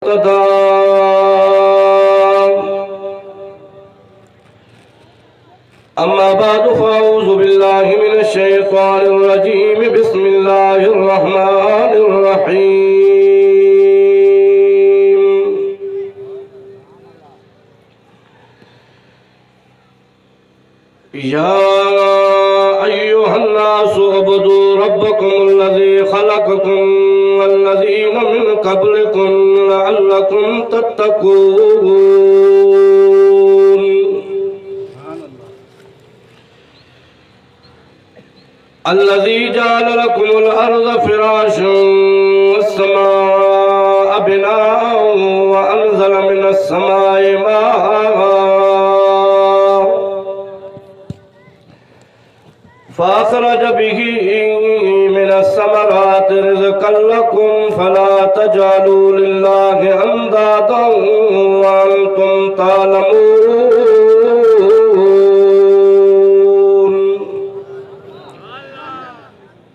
مقتدى أما بعد فأعوذ بالله من الشيطان الرجيم بسم الله الرحمن الرحيم يا أيها الناس اعبدوا ربكم الذي خلقكم والذين من قبلكم لعلكم تتقون الذي جعل لكم الأرض فراشا والسماء بناء وأنزل من السماء ماء فأخرج به من الثمرات رزقا لكم فلا تجعلوا لله أندادا وأنتم تعلمون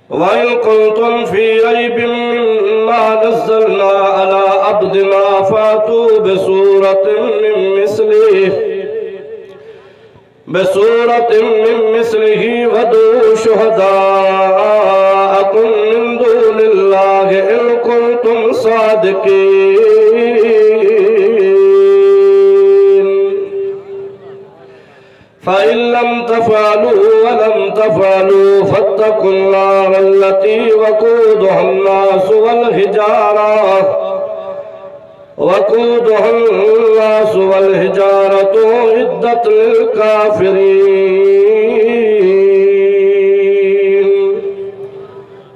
وإن كنتم في ريب مما نزلنا على عبدنا فأتوا بسورة من مثله وادعوا شهداءكم من دون الله إن كنتم صادقين فإن لم تفعلوا ولم تفعلوا فاتقوا النار التي وقودها الناس والحجارة عدت للكافرين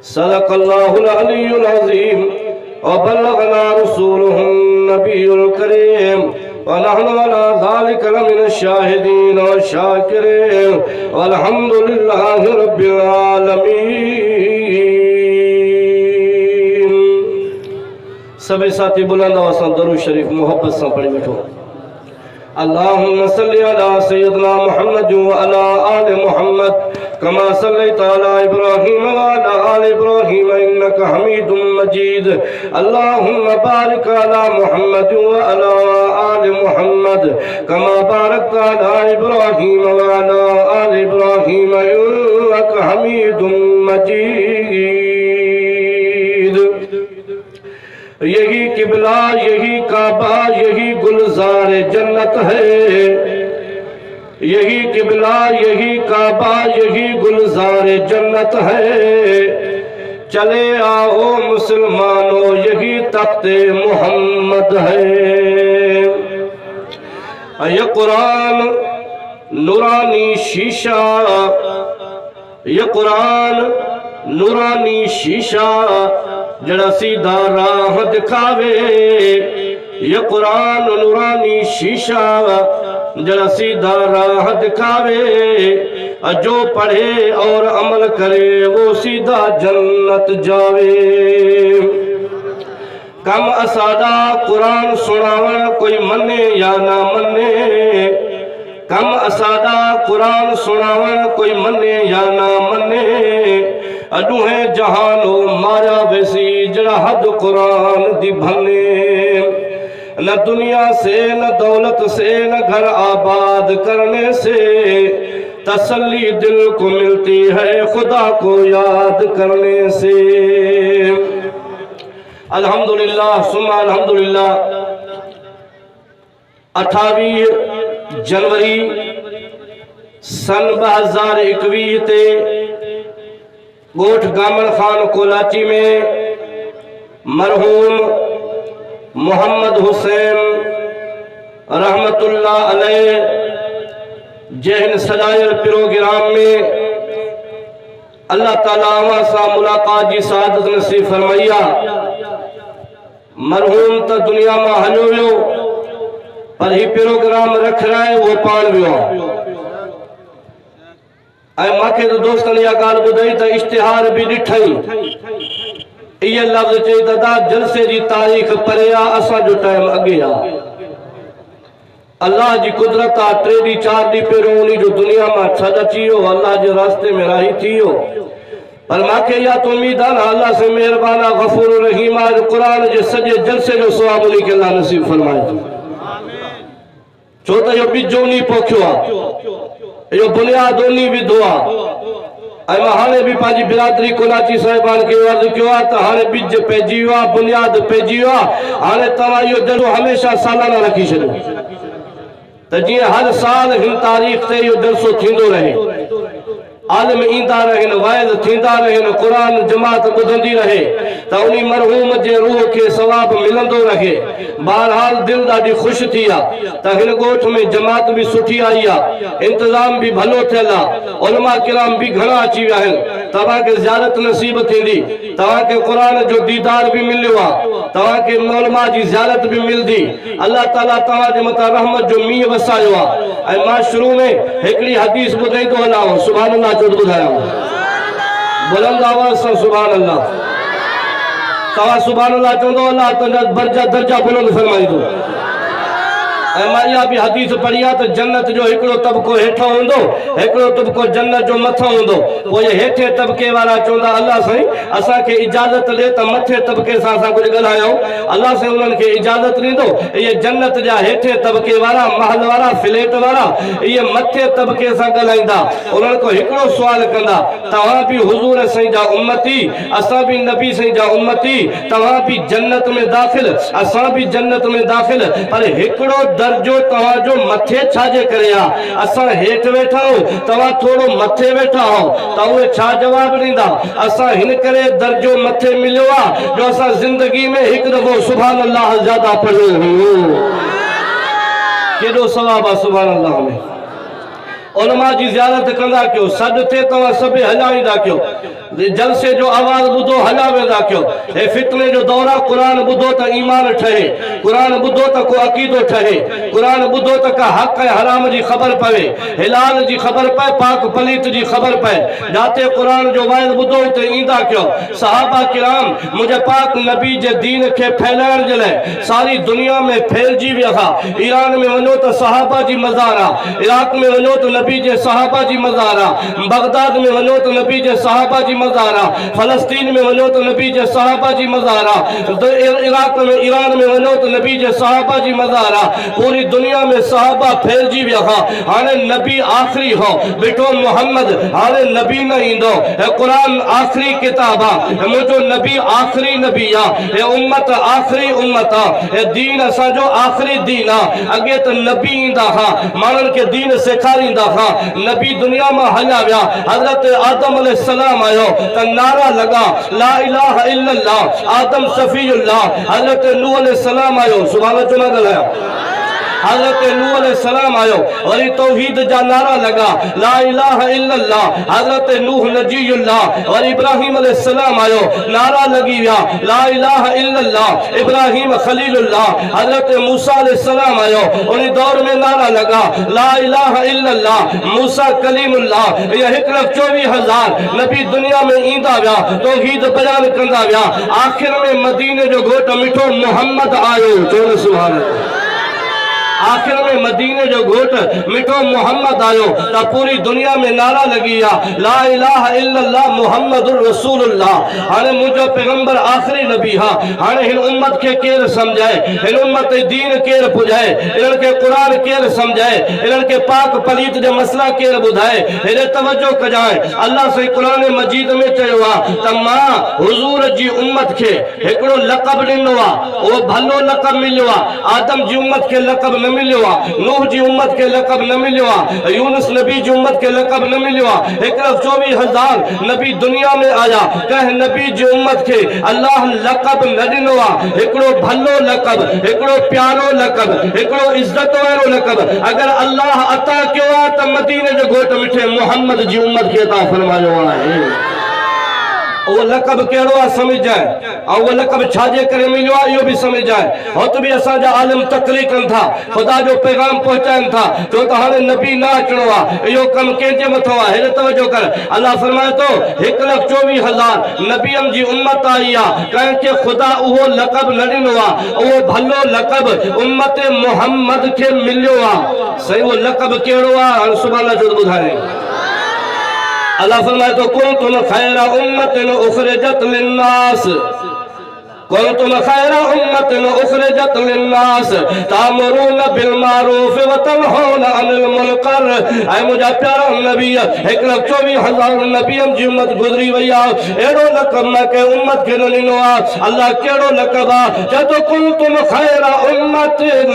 صدق الله العلي العظيم وبلغنا رسوله النبي الكريم ونحن على ذلك لمن الشاهدين والشاكرين والحمد لله رب العالمين سبھی ساتھی بلند آواز درود شریف محبت سے پڑھ بیٹھو اللهم صل على سيدنا محمد وعلى آل محمد كما صليت على إبراهيم وعلى آل إبراهيم إنك حميد مجيد اللهم بارك على محمد وعلى آل محمد كما باركت على إبراهيم وعلى آل إبراهيم إنك حميد مجيد یہی قبلہ یہی کعبہ یہی گلزار جنت ہے یہی قبلہ یہی کعبہ یہی گلزار جنت ہے چلے آؤ مسلمانوں یہی تخت محمد ہے یہ قرآن نورانی شیشہ یہ قرآن نورانی شیشہ جڑا سیدھا راہ دکھاوے یہ قرآن نورانی شیشہ جڑا سیدھا راہ دکھاوے جو پڑھے اور عمل کرے وہ سیدھا جنت جاوے کم اسادہ قرآن سناون کوئی منے یا نہ منے کم اسادہ قرآن سناون کوئی منے یا نہ منے اڈوہیں جہانو مارا ویسی جڑا حد قرآن دی بھنے نہ دنیا سے نہ دولت سے نہ گھر آباد کرنے سے تسلی دل کو ملتی ہے خدا کو یاد کرنے سے الحمدللہ ثم الحمدللہ 28 जनवरी सन 2021 تے گوٹھ گامن خان کولاچی میں مرحوم محمد حسین رحمت اللہ علیہ جہن سجائر پروگرام میں اللہ تعالیٰ وہاں سا ملاقات جی سعادت نصیب فرمائیا مرحوم تا دنیا میں ہلو ویو پر ہی پروگرام رکھ رہا ہے وہ پان ویو اے ماں کے دوستان یا گال بدائی تا اشتہار بھی ڈٹھائی یہ لفظ چاہیے دا جلسے جی تاریخ پریا اسا جو ٹائم اگیا اللہ جی قدرت آٹرے دی 4 دی پیرونی جو دنیا میں چھڑا چیو اللہ جی راستے میں راہی تھیو पर मांखे या तो उम्मीद है ना अल्लाह से मेहरबाना गफूर रहीम आज कुरान जे सजे जलसे जो सवाब उन्हीं के अल्लाह नसीब फरमाए छो तो यो बीज उन्हीं पोखियो आ यो बुनियाद उन्हीं विधो आ ऐं मां हाणे भी पंहिंजी बिरादरी कोलाची साहिबान खे अर्ज़ कयो आहे त हाणे बीज पइजी वियो आहे बुनियाद पइजी वियो आहे हाणे तव्हां इहो जलसो हमेशह सालाना रखी छॾियो त जीअं हर साल हिन तारीख़ ते इहो जलसो थींदो रहे आलिम ईंदा रहनि वाइज़ थींदा रहनि क़ुरान जमात ॿुधंदी रहे त उन मरहूम जे रूह खे सवाब मिलंदो रहे बहरहाल दिल ॾाढी ख़ुशि थी आहे त हिन ॻोठ में जमात भी सुठी आई आहे इंतज़ाम भी भलो थियल आहे उलमा किराम भी घणा अची विया आहिनि तव्हांखे ज़ियारत नसीब थींदी तव्हांखे क़ुरान जो दीदार भी मिलियो आहे तव्हांखे उलमा जी ज़ियारत भी मिलंदी अल्लाह ताला तव्हांजे मथां रहमत जो मींहुं वसायो आहे ऐं मां शुरू में हिकिड़ी हदीस ॿुधाईंदो हलां सुभान अल्लाह बुधाया बुलंद आवाज से सुभान अल्लाह तवा सुभान अल्लाह चंदो अल्लाह तुंहिंजा दर्जा बुलंद फरमाई दो मां इहा भी हदीस पढ़ी आहे त जन्नत जो हिकिड़ो तबको हेठो हूंदो हिकिड़ो तबको जन्नत जो मथो हूंदो पोइ ये हेठे तबके वारा चवंदा अल्लाह साईं असांखे इजाज़त ॾे त मथे तबके सां असां कुझु ॻाल्हायूं अल्लाह साईं उन्हनि खे इजाज़त ॾींदो इहे जन्नत जा हेठे तबके वारा महल वारा फ्लैट वारा इहे मथे तबके सां ॻाल्हाईंदा उन्हनि खां हिकिड़ो सुवाल कंदा तव्हां भी हुज़ूर साईं जा उम्मती असां भी नबी साईं जा उम्मती तव्हां भी जन्नत में दाख़िल असां भी जन्नत में दाख़िल पर हिकिड़ो दर्जो तव्हांजो मथे छाजे करे आहे असां हेठि वेठा आहियूं तव्हां थोरो मथे वेठा आहियो त उहे छा जवाब ॾींदा असां हिन करे दर्जो मथे मिलियो आहे जो असां ज़िंदगी में हिकु दफ़ो सुभान अल्लाह ज़्यादा पढ़ियो हुयो केॾो सवाब आहे सुभान अल्लाह में उलमा जी ज़ियारत कंदा कयो सॾ थे तव्हां सभई हलाईंदा कयो जलसे जो आवाज़ ॿुधो हला वेंदा कयो हे फितने जो दौर आहे क़ुरान ॿुधो त ईमान ठहे क़ुरान ॿुधो त को अक़ीदो ठहे क़ुरान ॿुधो त का हक़ ऐं हराम जी ख़बर पवे हिलाल जी ख़बर पए पाक पलीत जी ख़बर पए जाते क़ुरान जो वाइज़ ॿुधो उते ईंदा कयो सहाबा किराम मुंहिंजे पाक नबी जे दीन खे फैलाइण जे लाइ सारी दुनिया में फैलिजी विया ईरान में वञो त सहाबा जी मज़ार आहे इराक में वञो त नबी जे सहाबा जी मज़ार आहे बगदाद में वञो त नबी जे सहाबा जी मज़ार आहे फलस्तीन में वञो त नबी जे सहाबा जी मज़ार आहे इराक में ईरान में वञो त नबी जे सहाबा जी मज़ार आहे पूरी दुनिया में सहाबा फैलिजी विया हाणे नबी आख़िरी हो बेटो मोहम्मद हाणे नबी न ईंदो हे क़ुरान आख़िरी किताब आहे मुंहिंजो नबी आख़िरी नबी आहे हे उम्मत आख़िरी उम्मत आहे हे दीन असांजो आख़िरी दीन आहे अॻे त नबी ईंदा हुआ माण्हुनि खे दीन सेखारींदा हुआ नबी दुनिया में हलिया विया हज़रत आदम अलैहिस्सलाम आयो त नारा लगा ला इलाहा इल्लल्लाह आदम सफीउल्लाह हज़रत नूह अलैहिस्सलाम आयो सुभान अल्लाह ॻाल्हायो हज़रत नूह अलैहिस्सलाम आयो वरी तौहीद जा नारा लगा ला इलाहा इल्लल्लाह हज़रत नूह नजीउल्लाह वरी इब्राहिम अलैहिस्सलाम आयो नारा लगी विया ला इलाहा इल्लल्लाह इब्राहिम खलीलुल्लाह हज़रत मूसा अलैहिस्सलाम आयो उन दौर में नारा लगा ला इलाहा इल्लल्लाह मूसा कलीमुल्लाह ये 1,24,000 नबी दुनिया में ईंदा विया तौहीद बयान कंदा विया आखिर में मदीने जो घोट मिठो मोहम्मद आयो चओ सुभान अल्लाह आखिर में मदीने जो घोट मिठो मोहम्मद आयो त पूरी दुनिया में नारा लगी ला इलाहा इल्लल्लाह मुहम्मदुर रसूलुल्लाह हाणे मुंहिंजो पैगंबर आखिरी नबी हा हाणे हिन उम्मत खे केर समझाए हिन उम्मत दीन केर पुॼाए इन्हनि खे क़ुरान केर समझाए इन्हनि खे पाक पलीत जा मसला केर ॿुधाए हेॾे तवजो कजाए अल्लाह से क़ुरान मजीद में चयो आहे त मां हुज़ूर जी उम्मत खे हिकिड़ो लक़ब ॾिनो आहे उहो भलो लक़ब मिलियो आहे आदम जी उम्मत खे लक़ब न मिलियो आहे नूह जी उम्मत के लक़ब न मिलियो आहे यूनुस नबी जी उम्मत के लक़ब न मिलियो आहे 1,24,000 नबी दुनिया में आया कंहिं नबी जी उम्मत के अल्लाह लक़ब न ॾिनो आहे हिकिड़ो भलो लक़ब हिकिड़ो प्यारो लक़ब हिकिड़ो इज़त वारो लक़ब अगर अल्लाह अता कयो आहे त मदीने जो घोट मिठे मोहम्मद जी उम्मत खे अता फरमायो आहे वो लक़ब कहिड़ो आहे समझ जाए और वो लक़ब छाजे करे मिलियो आहे इहो बि समझ जाए हुत बि असांजा आलिम तक़रीर कनि था ख़ुदा जो पैगाम पहुचाइनि था छो त हाणे नबी न अचिणो आहे इहो कमु कंहिंजे मथां आहे हेॾे तवजो कर अल्लाह फरमाए थो 1,24,000 नबियनि जी उम्मत आई आहे कंहिंखे ख़ुदा उहो लक़ब न ॾिनो आहे उहो भलो लक़ब उम्मत मोहम्मद खे मिलियो आहे सही उहो लक़ब कहिड़ो आहे हाणे सुभाणे जो ॿुधाए अल्लाह फरमाए तो कुंतुम खैरा उम्मतिन उखरिजत लिन्नास कुंतुम खैरा उम्मतिन उखरिजत लिन्नास तामुरून बिल मारूफ व तनहौन अनिल मुनकर। ऐ मुंहिंजा प्यारा नबी 1,24,000 नबियन जी उम्मत गुज़री वई आहे। अहिड़ो लक़ब न के उम्मत खे न ॾिनो आहे। अल्लाह कहिड़ो लक़ब आहे चए थो कुंतुम खैरा उम्मतिन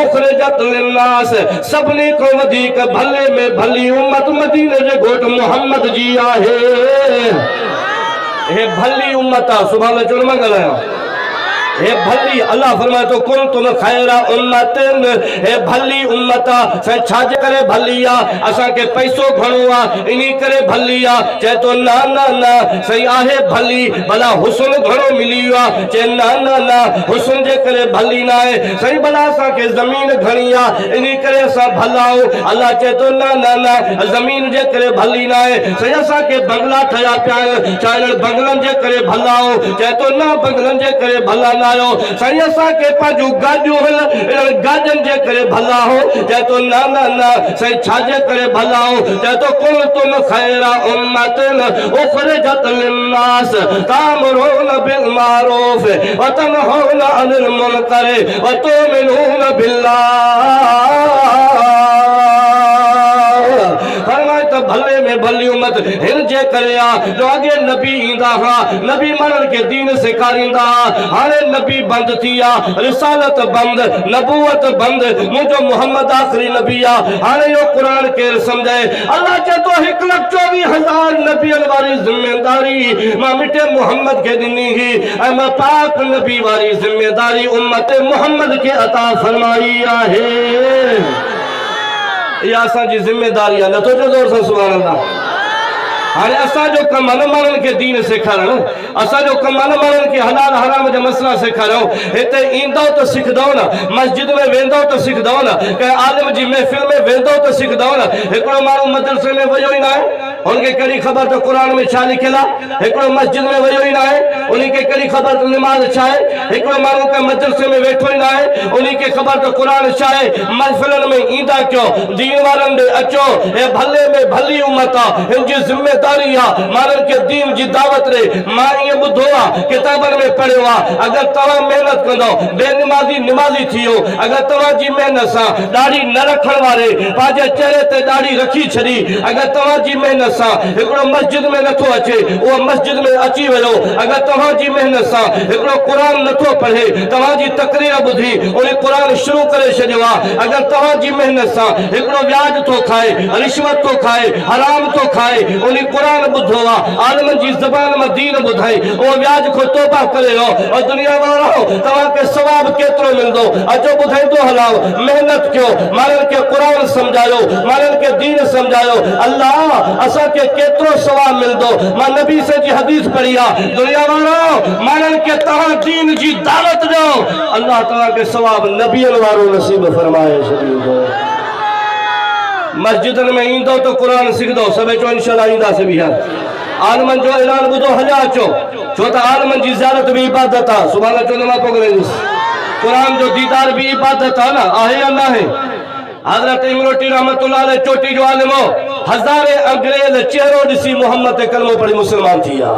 उखरिजत लिन्नास सभिनी खां वधीक भले में भली उम्मत मदीने जे घोट मोहम्मद जी आहे। हे भली उम्मत आहे। सुभाणे चुन मां ॻाल्हायां हे भली अल्लाह फरमाए तो कुंतुम खैरा उम्मतिन हे भली उम्मत से छाजे करे भली आ असा के पैसो घणो आ इनी करे भली आ चे तो ना ना ना सही आहे भली भला हुस्न घणो मिली आ चे ना ना ना हुस्न जे करे भली ना है सही भला असा के जमीन घणी आ इनी करे असा भलाओ अल्लाह चे तो ना ना ना जमीन जे करे भली ना है सही असा के बंगला ठया पिया चाहे बंगलन जे करे भलाओ चे तो ना बंगलन जे करे भला आयो सही असा के पाजू गाजू गाजन जे करे भला हो चाहे तो ना ना ना सही छाजे करे भला हो चाहे तो कुल तुम खैरा उम्मतिन उखरिजत लिन्नास तामुरून बिल मारूफ व तनहौन अनिल मुनकर व तुमिनून बिल्लाह। भले में भली उम्मत हिन जे करे आ जो अगे नबी इंदा हा नबी मानन के दीन सिखारींदा हाने नबी बंद थिया रिसालत बंद नबूवत बंद मुझो मोहम्मद आखिरी नबी आ हाने यो कुरान के समझे अल्लाह चे तो 1,24,000 नबियन वाली जिम्मेदारी मां मिटे मोहम्मद के दिनी ही ऐ मां पाक नबी वाली जिम्मेदारी उम्मत मोहम्मद के अता फरमाई आहे। या असांजी जिम्मेदारी आहे नथो चओ ज़ोर सां सुभाणे अल्लाह। हाणे असांजो कमु आहे न माण्हुनि खे दीन सेखारणु असांजो कमु आहे न माण्हुनि खे हलाल हराम जा मसला सेखारियो। हिते ईंदव त सिखंदव न मस्जिद में वेंदव त सिखंदव न कंहिं आलिम जी महफ़िल में वेंदव त सिखंदव न। हिकिड़ो माण्हू मदरसे में वियो ई न आहे उनखे कहिड़ी ख़बर त क़ुर में छा लिखियलु आहे। हिकिड़ो मस्जिद में वियो ई न आहे उनखे कहिड़ी ख़बर त निमाज़ छा आहे। हिकिड़ो माण्हू कंहिं मदरसे में वेठो ई न आहे उनखे ख़बर त क़ुर छा आहे। महफ़िलनि में ईंदा कयो दीन वारनि ॾे अचो हे भले में भली उम्मत आहे हिन जी ज़िम्मेदारी आहे माण्हुनि खे दीन जी दावत ॾे। मां ईअं ॿुधो आहे किताबनि में पढ़ियो आहे अगरि तव्हां महिनत कंदव बेनिमाज़ी निमाज़ी थी वियो अगरि तव्हांजी महिनत सां ॾाढ़ी न रखण वारे पंहिंजे चेहरे ते ॾाढ़ी रखी छॾी अगरि तव्हांजी महिनत सां हिकिड़ो मस्जिद में नथो अचे उहो मस्जिद में अची वियो अगरि तव्हांजी महिनत सां हिकिड़ो क़ुर नथो पढ़े तव्हांजी तकरीर ॿुधी उन क़ुर शुरू करे छॾियो आहे अगरि तव्हांजी महिनत सां हिकिड़ो व्याज थो खाए रिश्वत थो खाए हराम थो खाए उन क़ुर ॿुधो आहे आलिमनि जी ज़बान मां दीन ॿुधाई उहो व्याज खां तौबा करे वियो और दुनिया वारो तव्हांखे सवाब केतिरो मिलंदो अचो ॿुधाईंदो हलाओ महिनत कयो माण्हुनि खे क़ुर सम्झायो माण्हुनि खे दीन सम्झायो अल्लाह असांखे केतिरो सवाब मिलंदो। मां नबी से जी हदीस पढ़ी आहे दुनिया वारो माण्हुनि खे तव्हां दीन जी दावत ॾियो अल्लाह तव्हांखे सवाब नबियनि वारो नसीब फरमाए छॾींदो। मस्जिदनि में ईंदो त क़ुर सिखंदो सभई चओ इंशाअल्लाह ईंदासीं बि आलमनि जो ऐलान ॿुधो हलिया अचो छो त आलमनि जी ज़ियारत बि इबादत आहे। सुभाणे चवंदो मां पोइ क़ुर जो दीदार बि इबादत आहे न आहे या न आहे। हज़रत इमरोटी रहमतुल्लाह अलैह चोटी जो आलिम हो हज़ारे अंग्रेज चेहरो ॾिसी मोहम्मद ते कलमो पढ़ी मुसलमान थी विया।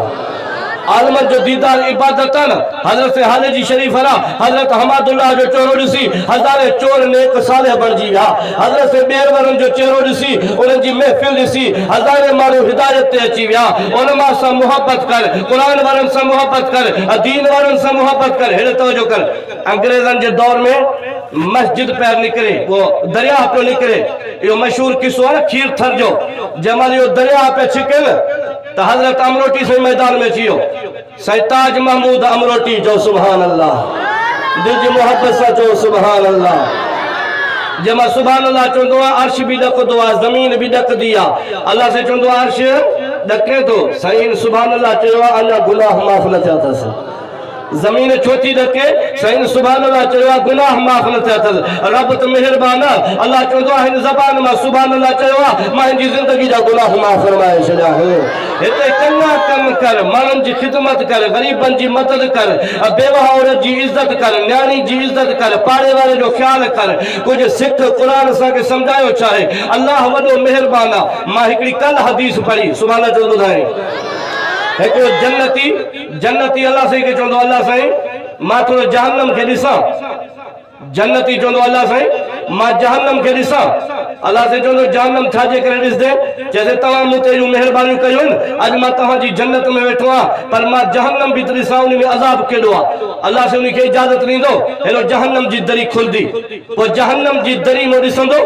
आलमन जो दीदार इबादत है ना। हजरत हाले जी शरीफ हरा हजरत हमादुल्लाह जो चेहरो ॾिसी हज़ारे चोर नेक सालिह बणिजी विया। हजरत बेरवरन जो चेहरो ॾिसी उन्हनि जी महफ़िल ॾिसी हज़ारे माण्हू हिदायत ते अची विया। उलमा सां मुहबत कर क़ुरान वारनि सां मुहबत कर दीन वारनि सां मुहबत कर। हेड़े तवजो कर अंग्रेज़नि जे दौर में मस्जिद पैर निकिरे वो दरिया पियो निकिरे। इहो मशहूर किस्सो आहे खीर थर जो जंहिंमहिल इहो दरिया पिया छिके न तो हजरत अमरोटी से मैदान में अची वियो। सैताज महमूद अमरोटी जो सुभान अल्लाह दिल जी मोहब्बत सां चओ सुभान अल्लाह। जंहिंमां सुभान अल्लाह चवंदो आहे अर्श बि ॾकंदो आहे ज़मीन बि ॾकंदी आहे। अल्लाह से चवंदो आहे अर्श ॾके थो साईं सुभान अल्लाह चयो आहे अञा गुनाह माफ़ न थिया अथसि। ज़मीन छोटी रखे सही सुभान अल्लाह चयो गुनाह माफ़ न थिया अथसि रब त मेहरबान आहे अल्लाह चवंदो आहे हिन ज़बान मां सुभान अल्लाह चयो आहे मां हिन जी ज़िंदगी जा गुनाह माफ़ फरमाए छॾिया हिते चङा कम कर माण्हुनि जी ख़िदमत कर ग़रीबनि जी मदद कर बेवा औरत जी इज़त कर न्याणी जी इज़त कर पाड़े वारे जो ख्याल कर कुछ सिख क़ुरान असांखे सम्झायो चाहे अल्लाह वॾो मेहरबान आहे मां हिकिड़ी कल हदीस पढ़ी सुभान अल्लाह जो ॿुधाई एक जन्नती अल्लाह साईं के चवंदो अल्लाह साईं मां थोरो जहन्नम खे ॾिसां जन्नती चवंदो अल्लाह साईं मां जहन्नम खे ॾिसां अल्लाह साईं चवंदो जहन्नम छाजे करे ॾिसंदे चइजे तव्हां मूं ते जूं महिरबानियूं कयूं आहिनि अॼु मां तव्हांजी जन्नत में वेठो आहियां पर मां जहन्नम बि ॾिसां उन में अज़ाब केॾो आहे अल्लाह साईं उनखे इजाज़त ॾींदो हेॾो जहन्नम जी दरी खुलंदी पोइ जहन्नम जी दरी में ॾिसंदो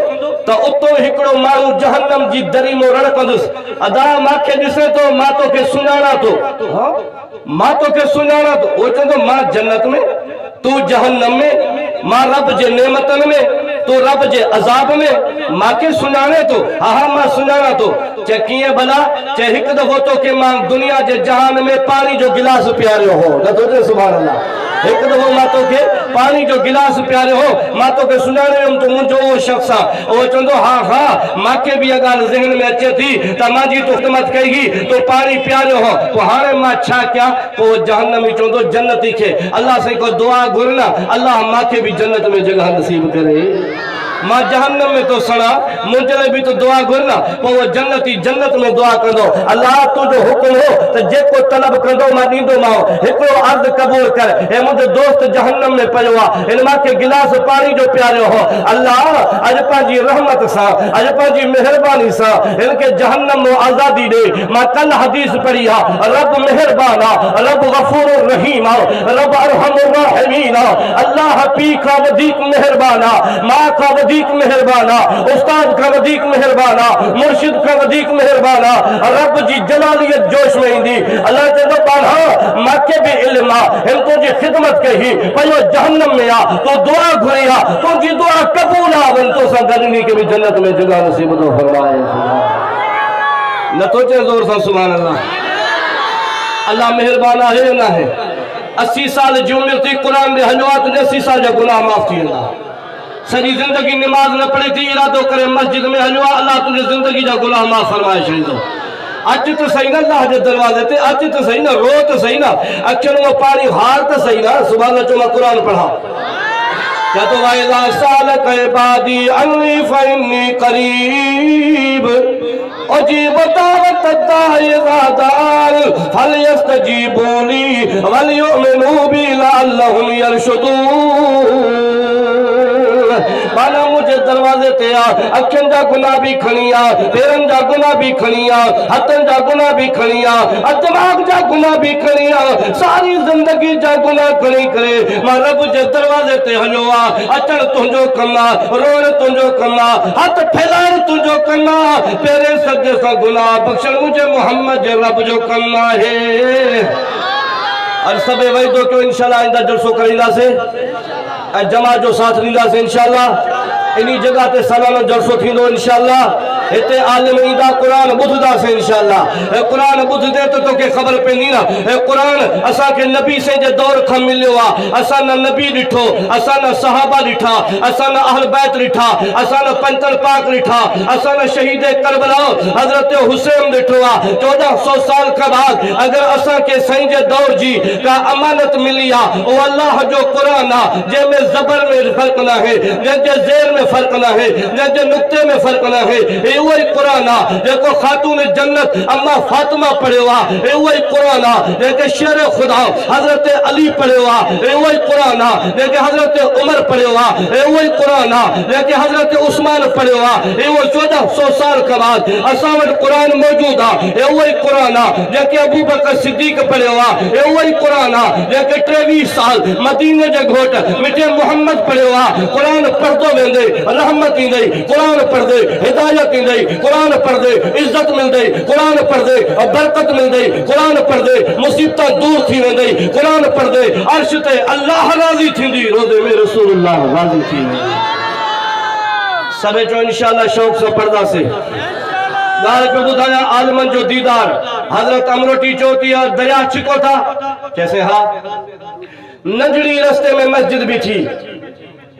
त उतो हिकिड़ो माण्हू जहन्नम जी दरी में रड़कंदुसि अदा मूंखे ॾिसे थो मां तोखे सुञाणा थो मां तोखे सुञाणा थो उहो चवंदो मां जन्नत में तू जहन्नम में मां रब जे नेमतनि में तू रब जे अज़ाब में मांखे सुञाणे थो हा मां सुञाणा थो चए कीअं भला चए हिकु दफ़ो तोखे मां दुनिया जे जहान में पाणी जो गिलास पियारियो हो नथो चए सुभाणे अल्लाह हिकु दफ़ो मां तोखे पाणी जो गिलास पियारियो हो मां तोखे सुञाणे वियुमि त मुंहिंजो उहो शख़्स आहे उहो चवंदो हा मूंखे बि इहा ॻाल्हि ज़हन में अचे थी त मां जी तो ख़िदमत कई हुई तो पाणी पियारियो हो पोइ हाणे मां छा कयां पोइ जहन्नमी चवंदो जन्नती खे अल्लाह साईं को दुआ घुर न अल्लाह मूंखे बि जन्नत में जगह नसीब करे मां जहन्नम में तो सड़ा मुंहिंजे लाइ बि तो दुआ घुर न पोइ उहो जन्नती जन्नत में दुआ कंदो अल्लाह तुंहिंजो हुकुम हो त जेको तलब कंदो मां ॾींदोमांव हिकिड़ो अर्ज़ क़बूल कर हे मुंहिंजो दोस्त जहन्नम में पियो आहे हिन मूंखे गिलास पाणी जो पियारियो हो अल्लाह अॼु पंहिंजी रहमत सां अॼु पंहिंजी महिरबानी सां हिनखे जहन्नम में आज़ादी ॾे मां कल हदीस पढ़ी आहे रब मेहरबान आहे रब गफूर रहीम आहे रब अरहमुर राहिमीन आहे अल्लाह पीउ खां वधीक मेहरबान आहे मां खां वधीक मेहरबान आहे उस्ताद खां वधीक मेहरबान आहे मुर्शिद खां वधीक मेहरबान आहे रब जी जलालियत जोश में ईंदी अल्लाह चवंदो पाण मूंखे बि इल्म आहे हिन तुंहिंजी ख़िदमत कई पियो जहन्नम में आहे तूं दुआ घुरी आहे तुंहिंजी दुआ क़बूल आहे वञ तोसां गॾु नी खे बि जन्नत में जॻह नसीब थो फरमाए नथो चए ज़ोर सां सुभान अल्लाह अल्लाह मेहरबान आहे न आहे 80 साल जी उमिरि थी क़ुरान में हलियो आहे तुंहिंजे 80 साल जा गुनाह माफ़ थी वेंदा सॼी ज़िंदगी नमाज़ न पढ़ी थी इरादो करे मस्जिद में हलियो आहे अल्लाह तुंहिंजी ज़िंदगी जा गुनाह माफ़ फरमाए छॾींदो अच तो सही न अल्लाह जे दरवाजे ते अच तो सही न रो तो सही न अखियुनि में पाणी हार तो सही न सुभाणे अचो मां क़ुरान पढ़ा क्या तो वाइज़ा सालक इबादी अन्नी फइन्नी करीब अजीब दावत दाई ज़ादार फल यस्तजीबू ली वल युमिनू बी लअल्लहुम यरशुदून माना मुझे दरवाजे ते आ अखियुनि जा गुनाह भी खणी आ पेरनि जा गुनाह भी खणी आ हथनि जा गुनाह भी खणी आ दिमाग़ जा गुनाह भी खणी आ सारी ज़िंदगी जा गुनाह खणी करे मां रब जे दरवाजे ते हलियो आ अचण तुंहिंजो कमु आहे रोअण तुंहिंजो कमु आहे हथ फैलाइण तुंहिंजो कमु आहे पहिरें सजे सां गुनाह बख़्शण मुंहिंजे मोहम्मद जे रब जो कमु आहे अॼु सभई वाइदो कयो इंशाअल्लाह आइंदा जलसो करींदासीं जमा जो साथ ॾींदासीं इंशाअल्लाह इन्ही जगह ते सालाना जलसो थींदो इंशाअल्लाह इते आलिम ईंदा क़ुरान ॿुधदासीं इंशाअल्लाह क़ुरान ॿुधदे त तोखे ख़बर पवंदी न क़ुरान असांखे नबी से जे दौर खां मिलियो आहे असां न नबी ॾिठो असां न सहाबा ॾिठा असां न अहल बैत ॾिठा असां न पंचल पाक ॾिठा असां न शहीद करबला हज़रत हुसैन ॾिठो आहे 1400 साल खां बाद अगरि असांखे साईं जे दौर जी का अमानत मिली आहे उहो अल्लाह जो क़ुरान आहे जंहिंमें ज़बर में फ़र्क़ु न आहे जंहिंजे ज़ेर में फ़र्क़ु न आहे जंहिंजे नुक़्ते में फ़र्क़ु न आहे उहो ई क़ुरान आहे जेको ख़ातून जन्नत अम्मा फातिमा पढ़ियो आहे उहो ई क़ुरान आहे जंहिंखे शेर ख़ुदा हज़रत अली पढ़ियो आहे उहो ई क़ुरान आहे जंहिंखे हज़रत उमर पढ़ियो आहे उहो ई क़ुरान आहे जंहिंखे हज़रत उस्मान पढ़ियो आहे उहो 1400 साल खां बाद असां वटि क़ुरान मौजूदु आहे उहो ई क़ुरान आहे जंहिंखे अबू बकर सिद्दीक़ पढ़ियो आहे उहो ई क़ुरान आहे जंहिंखे 23 साल मदीने जे घोट मिठे मोहम्मद पढ़ियो आहे क़ुरान पढ़ंदो वेंदे रहमत ईंदई क़ुरान पढ़ंदे हिदायत ईंदई कुरान पढ़दे इज्जत मिलदई कुरान पढ़दे बरकत मिलदई कुरान पढ़दे मुसीबत दूर थी वेंदई कुरान पढ़दे अर्श ते अल्लाह राज़ी थींदी रोज़े में रसूलुल्लाह राज़ी थी सभे जो इंशाअल्लाह शौक़ से पढ़दासीं ॻाल्हि पे ॿुधायां आलिमनि जो दीदार हजरत अमरोटी चौथी दरिया छिको था कैसे हाँ नंढड़ी रस्ते में मस्जिद भी थी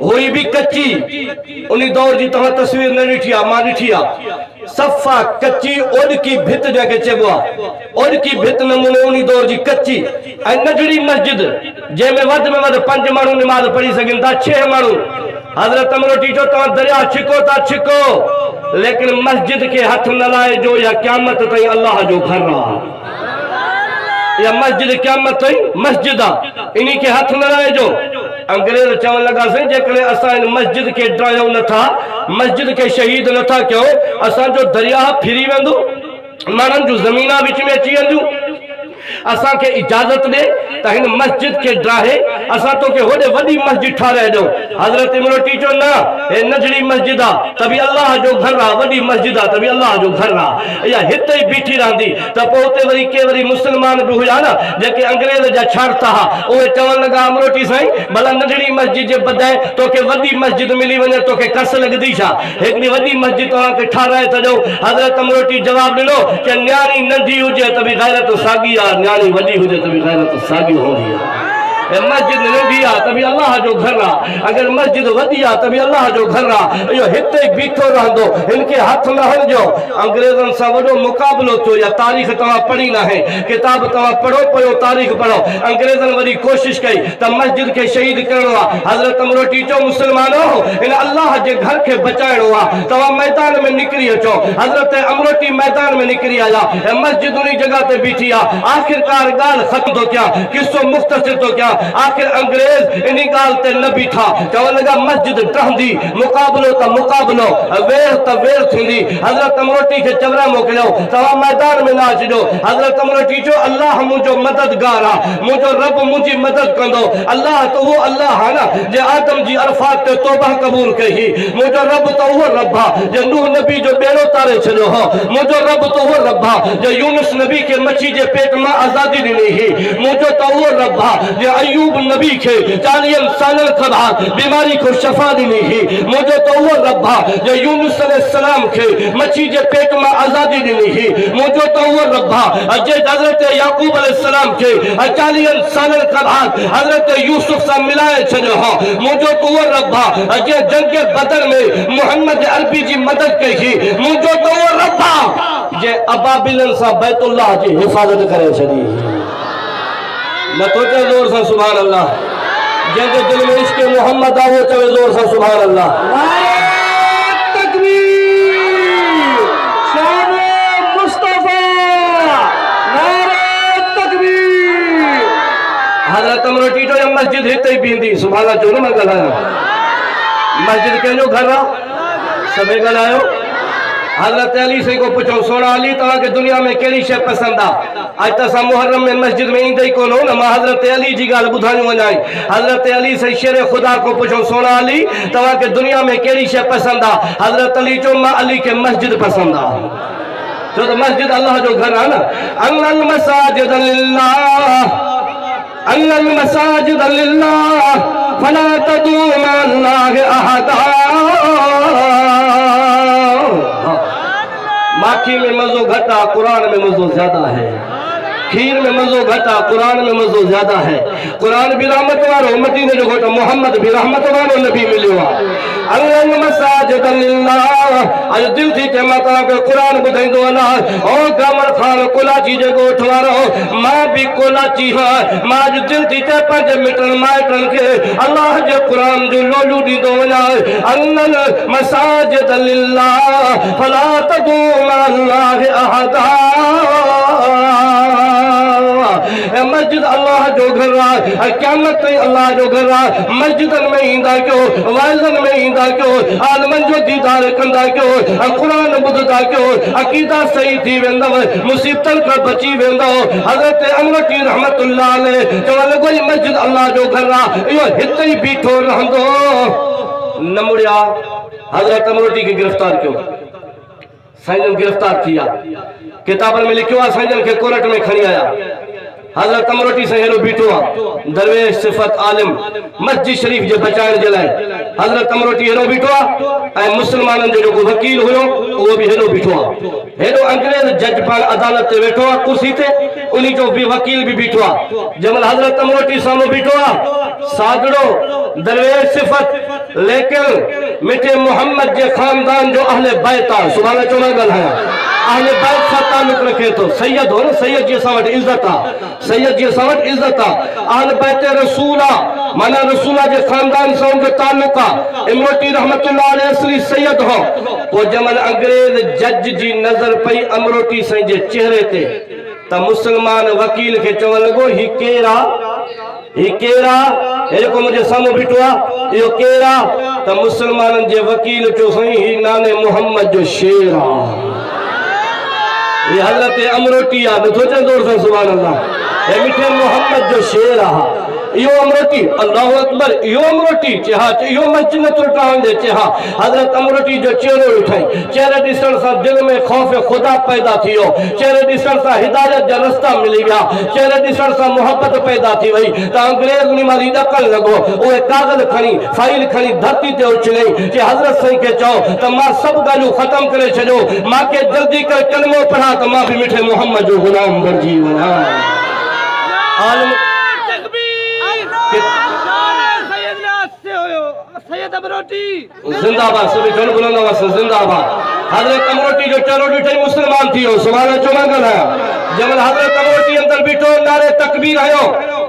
हुई भी कच्ची उन्हीं दौर जी तव्हां तस्वीर न ॾिठी आहे मां ॾिठी आहे सफ़ा कच्ची ओड की भित जंहिंखे चइबो आहे ओड की भित नमूने उन्हीं दौर जी कच्ची ऐं नंढड़ी मस्जिद जंहिंमें वधि में वधि 5 माण्हू निमाज़ पढ़ी सघनि था 6 माण्हू हज़रत अमरोटी चयो तव्हां दरिया छिको था छिको लेकिन मस्जिद के हथ न लाइजो या क़यामत ताईं अल्लाह जो घर आहे या मस्जिद क़यामत ताईं मस्जिद आहे इन्ही के हथ न लाइजो अंग्रेज चवण लगा से जेकॾहिं असां इन मस्जिद के ड्रायूं नथा मस्जिद के शहीद नथा कयो असांजो दरिया फिरी वेंदो माण्हुनि जूं ज़मीना विच में अची वेंदियूं असां खे इजाज़त दे त हिन मस्जिद के ड्राहे असां तोखे होॾे वॾी मस्जिद ठाराए ॾियो हज़रत इमरोटी चयो न हे नंढड़ी मस्जिद आहे त बि अल्लाह जो घर आहे वॾी मस्जिद आहे त बि अल्लाह जो घर आहे इहा हिते ई बीठी रहंदी त पोइ उते वरी के वरी मुस्लमान बि हुया न जेके अंग्रेज जा छाड़ता हुआ उहे चवण लॻा अमरोटी साईं भला नंढड़ी मस्जिद जे बजाए तोखे वॾी मस्जिद मिली वञे तोखे कस लॻंदी छा हिकिड़ी वॾी मस्जिद तव्हांखे ठाराए त ॾियो हज़रत अमरोटी जवाबु ॾिनो कि न्याणी नंढी हुजे त बि गैरत साॻी आहे न्याणी वॾी हुजे त बि गैरत साॻी हूंदी आहे मस्जिद नंढी आहे त बि अल्लाह जो घर आहे अगर मस्जिद वॾी आहे त बि अल्लाह जो घर आहे इहो हिते बीठो रहंदो हिन खे हथ न हणिजो अंग्रेज़नि सां वॾो मुक़ाबिलो थियो या तारीख़ तव्हां पढ़ी नाहे किताब तव्हां पढ़ो पियो तारीख़ पढ़ो अंग्रेज़नि वरी कोशिश कई त मस्जिद खे शहीद करणो आहे हज़रत अमरोटी चयो मुस्लमानो हिन अल्लाह जे घर खे बचाइणो आहे तव्हां मैदान में निकिरी अचो हज़रत अमरोटी मैदान में निकिरी आया ऐं मस्जिद उन जगह ते बीठी आहे आख़िरकार ॻाल्हि ख़त्म थो कयां किसो मुख़्तसिर थो कयां आखिर अंग्रेज इन गाल ते न बीठा चवण लगा मस्जिद टहंदी मुकाबलो त मुकाबलो वेर त वेर थींदी हज़रत अमरोटी के चवरा मोकिलियो तव्हां मैदान में ना अचिजो हज़रत अमरोटी चयो अल्लाह मुंहिंजो मददगार आहे मुंहिंजो रब मुंहिंजी मदद कंदो अल्लाह त उहो अल्लाह आहे न जे आदम जी अरफात ते तौबा क़बूल कई मुंहिंजो रब त उहो रब आहे जे नूह नबी जो बेड़ो तारे छॾियो हो मुंहिंजो रब त उहो रब आहे जे यूनुस नबी के मच्छी जे पेट मां आज़ादी ॾिनी हुई मुंहिंजो त उहो रब आहे जे अयूब नबी के 40 सालन खां बाद बीमारी को शफा ॾिनी हुई मुंहिंजो त उहो रब आहे जे यूनुस अलैहिस्सलाम खे मच्छी जे पेट मां आज़ादी ॾिनी हुई मुंहिंजो त उहो रब आहे जे हज़रत याकूब अलैहिस्सलाम खे 40 सालन खां बाद हज़रत यूसुफ सां मिलाए छॾियो हो मुंहिंजो त उहो रब आहे जे जंग बदर में मोहम्मद अरबी जी मदद कई हुई मुंहिंजो त उहो रब आहे जे अबाबिलन सां बैतुल्लाह जी हिफ़ाज़त करे छॾी न तो चवे जोर से सुभान अल्लाह जंहिंजे दिल में इश्क मोहम्मद आहे वो चवे जोर से सुभान अल्लाह तकबीर शान मुस्तफा नारे तकबीर हज़रत अमरोटी जो मस्जिद हिते ही बींदी सुभान अल्लाह जो न मैं ॻाल्हायां मस्जिद कंहिंजो घर आहे सभई ॻाल्हायो हज़रत अली से को पुछो सोना अली तव्हां के दुनिया में कहिड़ी शइ पसंद आहे आज त असां मुहर्रम में मस्जिद में ईंदे ई कोन हो न मां हज़रत अली जी ॻाल्हि ॿुधायूं वञाई हज़रत अली से शेर खुदा को पुछो सोना अली तव्हां के दुनिया में कहिड़ी शइ पसंद आहे हज़रत अली चयो मां अली के मस्जिद पसंद आहे छो त मस्जिद अल्लाह जो घर आहे न अल मसाजिद लिल्लाह अल मसाजिद लिल्लाह फला तदू मा अल्लाह अहद माखी में मज़ो घटा कुरान में मज़ो ज्यादा है खीर में मज़ो घटा कुरान में मज़ो ज्यादा है कुरान भी रहमत वारो मदीने जो घोट मोहम्मद भी रहमत वारो नबी मिलियो आहे अल मसाजिद लिल्लाह आज दिल थी के माता के कुरान बुधाइंदो अला ओ गमन खान कोलाची जे गोठ वारो मां भी कोलाची हां मां जो दिल थी के 5 मिटन माइटन के अल्लाह जे कुरान जो लोलू दीदो वना अल मसाजिद लिल्लाह फला तदू मा अल्लाह अहद मस्जिद अल्लाह जो घर आहे क़यामत ताईं अल्लाह जो घर आहे मस्जिदन में ईंदा कयो वाइज़न में ईंदा कयो आलमन जो दीदार कंदा कयो कुरान ॿुधंदा कयो अक़ीदा सही थी वेंदव मुसीबतन खां बची वेंदव हज़रत अमरोटी रहमतुल्लाह अलैह चवण लॻो ही मस्जिद अल्लाह जो घर आहे इहो हिते ई बीठो रहंदो न मुड़िया हज़रत अमरोटी खे गिरफ़्तार कयो साईं गिरफ़्तार थी विया किताबनि में लिखियो आहे साईं खे कोर्ट में खणी आया हज़रत अमरोटी से हेलो बीठो आहे दरवेश सिफ़त आलिम मस्जिद शरीफ जे बचाइण जे लाइ हज़रत अमरोटी हेॾो बीठो आहे ऐं मुस्लमाननि जो जेको वकील हुयो उहो बि हेॾो बीठो आहे। हेॾो अंग्रेज़ जज पाण अदालत ते वेठो आहे कुर्सी ते, उन जो बि वकील बि बीठो आहे। जंहिंमहिल हज़रत अमरोटी साम्हूं बीठो आहे, सादड़ो दरवेश सिफ़त लेकिन मिठे मोहम्मद जे ख़ानदान जो अहले बैत आहे। सुभाणे अचो न ॻाल्हायां, अहले बैत सां ताल्लुक़ रखे थो। सैयद हो न, सैयद जी असां वटि इज़त आहे, सैयद जी असां वटि इज़त आहे। अहले बैत रसूल आहे, माना रसूला जे ख़ानदान सां उनजो ताल्लुक़ आहे। इमरोटी रहमतुल्लाह अलैहि असली सैयद हो। पोइ जंहिंमहिल अंग्रेज़ जज जी नज़र पई अमरोटी साईं जे चेहरे ते त मुस्लमान वकील खे चवण लॻो ही केरु आहे, ही केरु आहे, जेको मुंहिंजे साम्हूं बीठो आहे इहो केरु आहे? त मुस्लमाननि जे वकील चयो साईं ही नाने मोहम्मद जो शेर आहे, ये हज़रत अमरोटी आहे। नथो चए ज़ोर सां सुभान अल्लाह, हे मिठे मोहम्मद जो शेर आहे। इहो अमरोटी, अल्लाहु अकबर, इहो अमरोटी चहा, इहो मंच न तुरकावंदे चहा। हज़रत अमरोटी जो चेहरो ॾिठई, चेहरे ॾिसण सां दिलि में ख़ौफ़ ख़ुदा पैदा थी वियो, चेहरे ॾिसण सां हिदायत जा रस्ता मिली विया, चेहरे ॾिसण सां मोहब्बत पैदा थी वई। त अंग्रेज़ उन महिल ॾकण लॻो, उहे कागज़ खणी फाइल खणी धरती ते उछलई कि हज़रत साईं खे चओ त मां सभु ॻाल्हियूं ख़तमु करे छॾियो, मूंखे जल्दी करे कलमो पढ़ा त मां बि मिठे मोहम्मद जो ग़ुलाम बणिजी वञा। जिंदाबाद, सभी जन बुलंद आवाज़ से जिंदाबाद। हज़रत अमरोटी जो चेहरो ॾिठई मुस्लमान थी वियो। सुभाणे अचो न ॻाल्हायां। जंहिंमहिल हज़रत अमरोटी अंदर बीठो, नारे तकबीर आयो,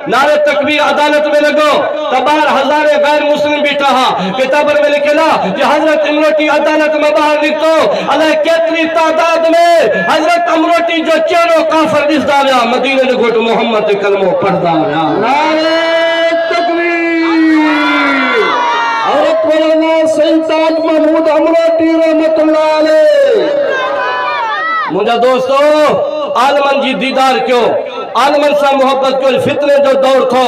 नारे तकबीर अदालत में लॻो त ॿाहिरि हज़ारे गैर मुस्लिम बीठा हा। किताबनि में लिखियल आहे कि हज़रत अमरोटी अदालत में ॿाहिरि निकितो, अलाए केतिरी तादाद में हज़रत अमरोटी जो चेहरो काफ़िर ॾिसंदा विया, मदीने जो घोट मोहम्मद ते कलमो पढ़ंदा विया। नारे महमूद अमरोटी रहमतुल्लाह अलैह। मुंहिंजा दोस्तो, आलमन जी दीदार कयो, आलमन सां मोहब्बत कयो। फितने जो दौर थो,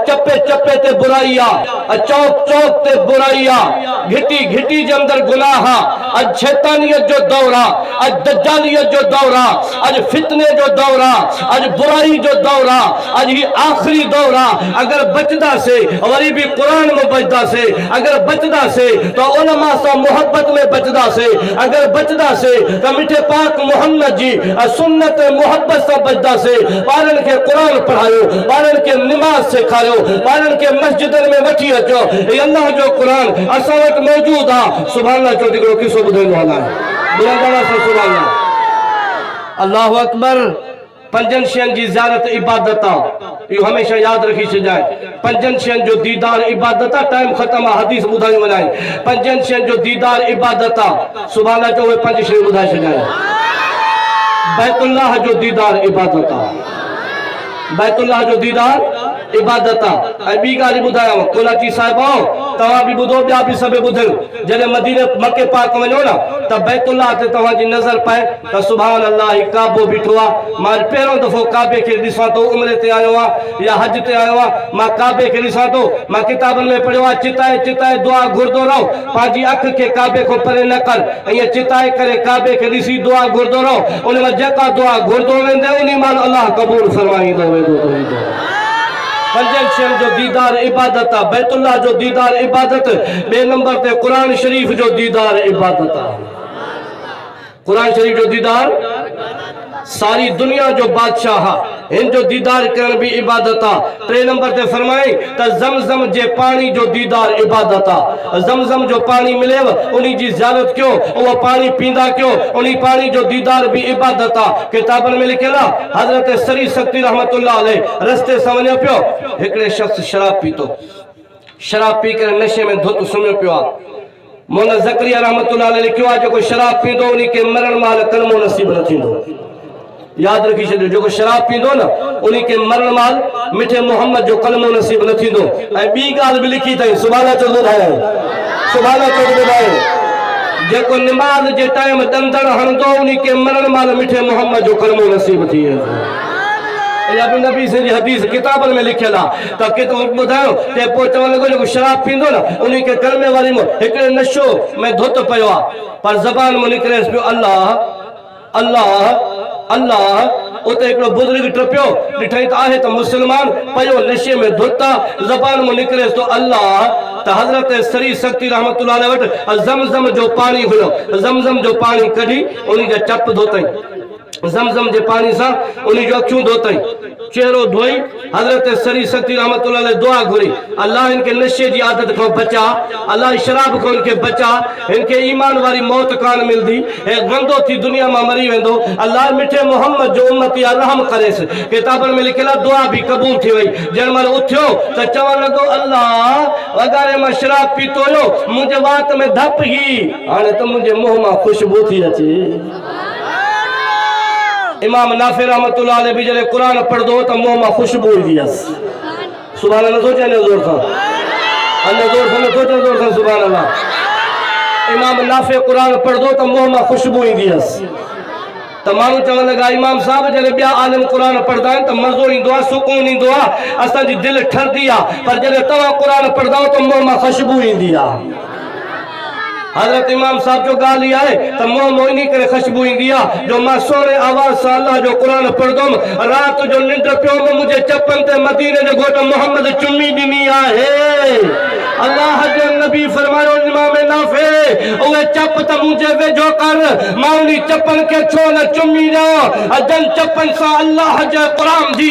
चपे चपे ते बुराई आहे, चौक चौक ते बुराई आहे, घिटी घिटी जे अंदर गुनाह आहे। अॼु शैतानियत जो दौर आहे, अॼु दज्जालियत जो दौर आहे, अॼु फितने जो दौर आहे, अॼु बुराई जो दौर आहे, अॼु ही आख़िरी दौर आहे। अगर बचदासीं वरी भी कुरान में बचदासीं, अगर बचदासीं तो उलमा सां मोहब्बत में बचदासीं, अगर बचदासीं तो मिठे पाक मोहम्मद जी सुन्नत मोहब्बत सां बचदासीं। ॿारनि खे क़ुरान पढ़ायो, ॿारनि खे निमाज़ सेखारियो, ॿारनि खे मस्जिदनि में वठी अचो। हे अल्लाह जो क़ुरान असां वटि मौजूद आहे। सुभाणे अल्लाह जो हिकिड़ो किस्सो ॿुधाईंदो आहे। सुभाणे अल्लाहु अकबर। पंजनि शयुनि जी ज़ियारत इबादत आहे, इहो हमेशह यादि रखी छॾाए। पंजनि शयुनि जो दीदार इबादत आहे। टाइम ख़तम आहे, हदीस ॿुधाई वञाई। पंजनि शयुनि जो दीदार इबादत आहे। सुभाणे अचो उहे पंज शयूं ॿुधाए छॾाए। बैतुल्लाह जो दीदार इबादत आहे, बैतुल्लाह जो दीदार इबादत आहे। ऐं ॿी ॻाल्हि ॿुधायांव, कोलाची साहिब तव्हां बि ॿुधो, ॿिया बि सभु ॿुधनि। जॾहिं मदीने मके पाक वञो न त बैतुल्लाह ते तव्हांजी नज़र पए त सुभान अल्लाह, ही काबो बीठो आहे। मां पहिरियों दफ़ो काबे खे ॾिसां थो, उम्रे ते आयो आहियां या हज ते आयो आहियां, मां काबे खे ॾिसां थो। मां किताबनि में पढ़ियो आहे, चिताए चिताए दुआ घुरंदो रहो, पंहिंजी अखि खे काबे खां परे न कर। ईअं चिताए करे काबे खे ॾिसी दुआ घुरंदो रहो, उन में जेका दुआ घुरंदो वेंदे उन महिल अल्लाह क़बूल फरमाईंदो वेंदो। पंजनि शयुनि जो दीदार इबादत आहे। बैतुल्लाह जो दीदार इबादत। ॿिए नंबर ते क़ुरान शरीफ़ जो दीदार इबादत आहे। क़ुरान शरीफ़ जो दीदार, सारी दुनिया जो बादशाह आहे, इन जो दीदार करण भी इबादत आहे। टे नंबर ते फरमाई त ज़मज़म जे पानी जो दीदार इबादत आहे। ज़मज़म जो पानी मिलेव उन्ही जी ज़ियारत कयो, उहो पानी पींदा कयो, उन्ही पानी जो दीदार भी इबादत आहे। किताबनि में लिखियल आहे, हज़रत सरी सक्ती रहमतुल्लाह अलैह रस्ते सां वञे पियो, हिकिड़े शख़्स शराब पीतो, शराब पी करे नशे में धुत सुम्हियो पियो आहे। मौला ज़करिया रहमतुल्लाह अलैह लिखियो आहे, जेको शराब पींदो उन्ही खे मरण महिल कलमो नसीब न थींदो। याद रखी छॾियो, जेको शराब पींदो न उन्ही खे मरण महिल मिठे मोहम्मद जो कलमो नसीब न थींदो। ऐं ॿी ॻाल्हि बि लिखी अथई, सुभाणे अचो ॿुधायो, सुभाणे अचो ॿुधायो, जेको निमाज़ जे टाइम ॾंदड़ हणंदो उन्ही खे मरण महिल मिठे मोहम्मद जो कलमो नसीब थी वेंदो। या बि नबी से हदीस किताबनि में लिखियल आहे त किताब ॿुधायो ते पोइ चवण लॻो, जेको शराब पींदो न उन्ही खे कलमे वारी हिकिड़े नशो में धुत पियो आहे, पर ज़बान में निकिरेसि पियो अल्लाह अल्लाह अल्लाह उते हिकिड़ो बुजुर्ग टपियो ॾिठई त आहे त मुस्लमान पयो नशे में धुता ज़बान में निकिरे तो अल्लाह त हज़रत सरी शक्ति रहमतुल्लाह अलैह वटि ज़मज़म जो पानी हुयो ज़मज़म जो पानी कढी उन जा चप धोतई ज़मज़म जे पानी सां उन जो अखियूं धोतई चेहरो धोई हज़रत सरी शक्ति रहमतुल्लाह अलैह दुआ घुरी अल्लाह इनके नशे जी आदत को बचा अल्लाह शराब को इनके बचा इनके ईमान वाली मौत कान मिलदी ए गंदो थी दुनिया में मरी वेंदो अल्लाह मिठे मोहम्मद जो उम्मती रहम करेस किताबन में लिखियल दुआ भी कबूल थी वई जन मल उठियो त चवण लॻो अल्लाह वगारे मां शराब पीतो हुयो मुंहिंजे वात में धप ही हाणे त मुंहिंजे मुंह मां खुशबू थी अचे इमाम नाफे रहमतुल्लाह अलैह भी जॾहिं क़ुर पढ़ंदो त मुंह मां खुशबू ईंदी हुअसि सुभान अल्लाह सोचे न ज़ोर सां अल्लाह ज़ोर सां नथो चए ज़ोर सां सुभान अल्लाह इमाम नाफे क़ुर पढ़ंदो त मुंह मां खुशबू ईंदी हुअसि त माण्हू चवण लॻा इमाम साहब जॾहिं ॿिया आलिम क़ुर पढ़ंदा आहिनि त मज़ो ईंदो आहे सुकून ईंदो आहे असांजी दिलि ठरंदी आहे पर जॾहिं तव्हां क़ुर पढ़ंदा आहियो त मुंह मां खुशबू ईंदी आहे हजरत इमाम साहब जो गाली है तो मुंह मोइनी करे खुशबू इंदी जो मां सोने आवाज से अल्लाह जो कुरान पढ़दम रात जो निंड पियो मुझे चप्पन ते मदीने जो घोट मोहम्मद चुम्मी दिनी है अल्लाह जो नबी फरमायो इमाम नाफे ओए चप त मुझे वेझो कर माउनी चप्पन के छो न चुम्मी जा अजन चप्पन सा अल्लाह जो कुरान जी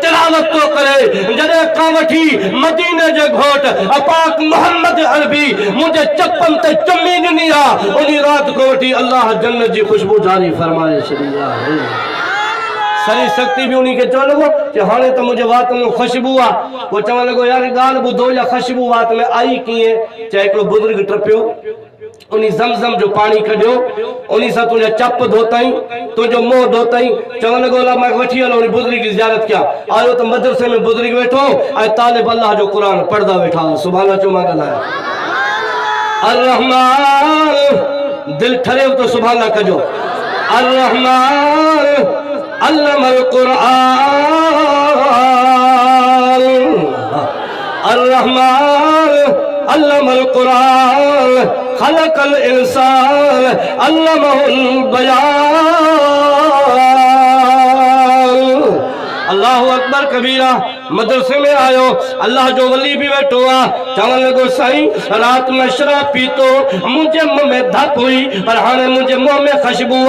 तिलावत तो करे जदे का वठी मदीने जो घोट अपाक मोहम्मद अरबी मुझे चप्पन ते चुम्मी दिनी उनी रात को वठी अल्लाह जन्नत जी खुशबू जारी फरमाए छड़ी है सरी शक्ति भी उन्हीं के चवण लॻो कि हाणे त मुझे वात में खुशबू आ वो चवण लॻो यार गाल बुधो या खुशबू वात में आई कीअं चाहे हिकिड़ो बुजुर्ग टपियो उन्हीं ज़मज़म जो पानी कढियो उन्हीं सां तुंहिंजा चप धोतई तुंहिंजो मुंहुं धोतई चवण लॻो अलाह मां वठी हलो उन बुजुर्ग की ज़ियारत कया आयो त मदरसे में बुजुर्ग वेठो ऐं तालिब अल्लाह जो क़ुर पढ़दा वेठा सुभान अल्लाह चो मां ॻाल्हायां अर्रहमान दिल ठरे तो सुभान अल्लाह कजो अर्रहमान अल्लमल कुरान अर्रहमान अल्लमल कुरान खलकल इंसान अल्लमहुल बयान अल्लाह अकबर कबीरा मदरसे में आयो अल्लाह जो वली भी बैठो चवन लॻो साईं रात में शराब पीतो मुझे मुंह में धप हुई पर हाणे मुझे मुंह में खुशबू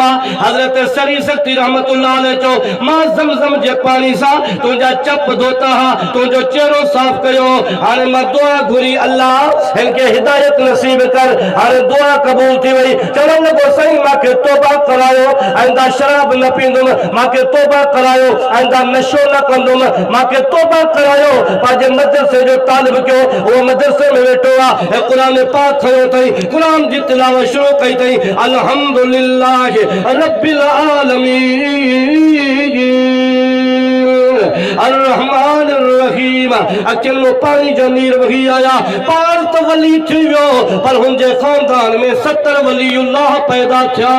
हजरत सरी शक्ति रहमतुल्लाह अलैह चो मां ज़मज़म जे पानी सा तुझा चप धोता तुझो चेहरो साफ कयो हाणे मां दुआ घुरी अल्लाह इनके हिदायत नसीब कर हाणे दुआ कबूल थी वई चवन लॻो साईं मांखे तौबा करायो आइंदा शराब न पींदुमि मांखे तौबा करायो आइंदा नशो न कंदुमि मांखे तौबा करायो पंहिंजे मदरसे जो तालिब कयो वो मदरसे में वेठो कुरान पाक खयो अथई कुरान जी तिलावत शुरू कई अथई अल्हम्दुलिल्लाह रब्बिल आलमीन अर्रहमान अर्रहीम अकेलो पानी जो नीर वही आया पार तो वली थी वियो पर हुनजे खानदान में 70 वलीउल्लाह पैदा थिया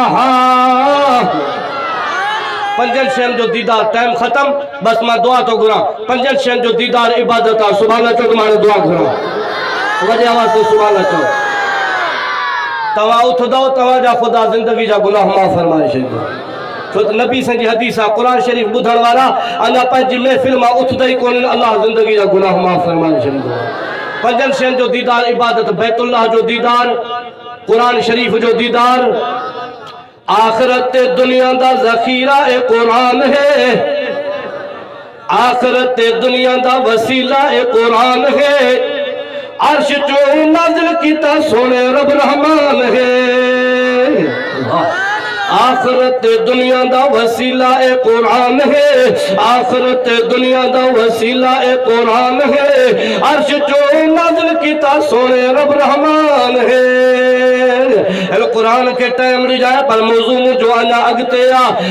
पंजन शयन जो दीदार टाइम खत्म बस मां दुआ तो घुरा पंजन शयन जो दीदार इबादत आ सुभान अल्लाह चो मां दुआ घुरा वजे आवाज से सुभान अल्लाह चो तवा उठदो तवा जा खुदा जिंदगी जा गुनाह माफ फरमाए छो तो नबी सन जी हदीस आ कुरान शरीफ बुधण वाला अल्लाह पंहिंजी महफिल मां उठदई कोन अल्लाह जिंदगी जा गुनाह माफ फरमाए छो पंजन शयन जो दीदार इबादत बैतुल्लाह जो दीदार कुरान शरीफ जो दीदार आखिरत दुनिया दा ज़खीरा ए कुरान है आखिरत दुनिया दा वसीला ए कुरान है अर्श चो नाज़िल कीता सोने रब रहमान है आखिरत दुनिया दा वसीला ए कुरान है आखिरत दुनिया दा वसीला ए कुरान है अर्श चो नाज़िल कीता सोने रब रहमान है कुरान के टाइम रिजाए पर मौजूद जो अना अगते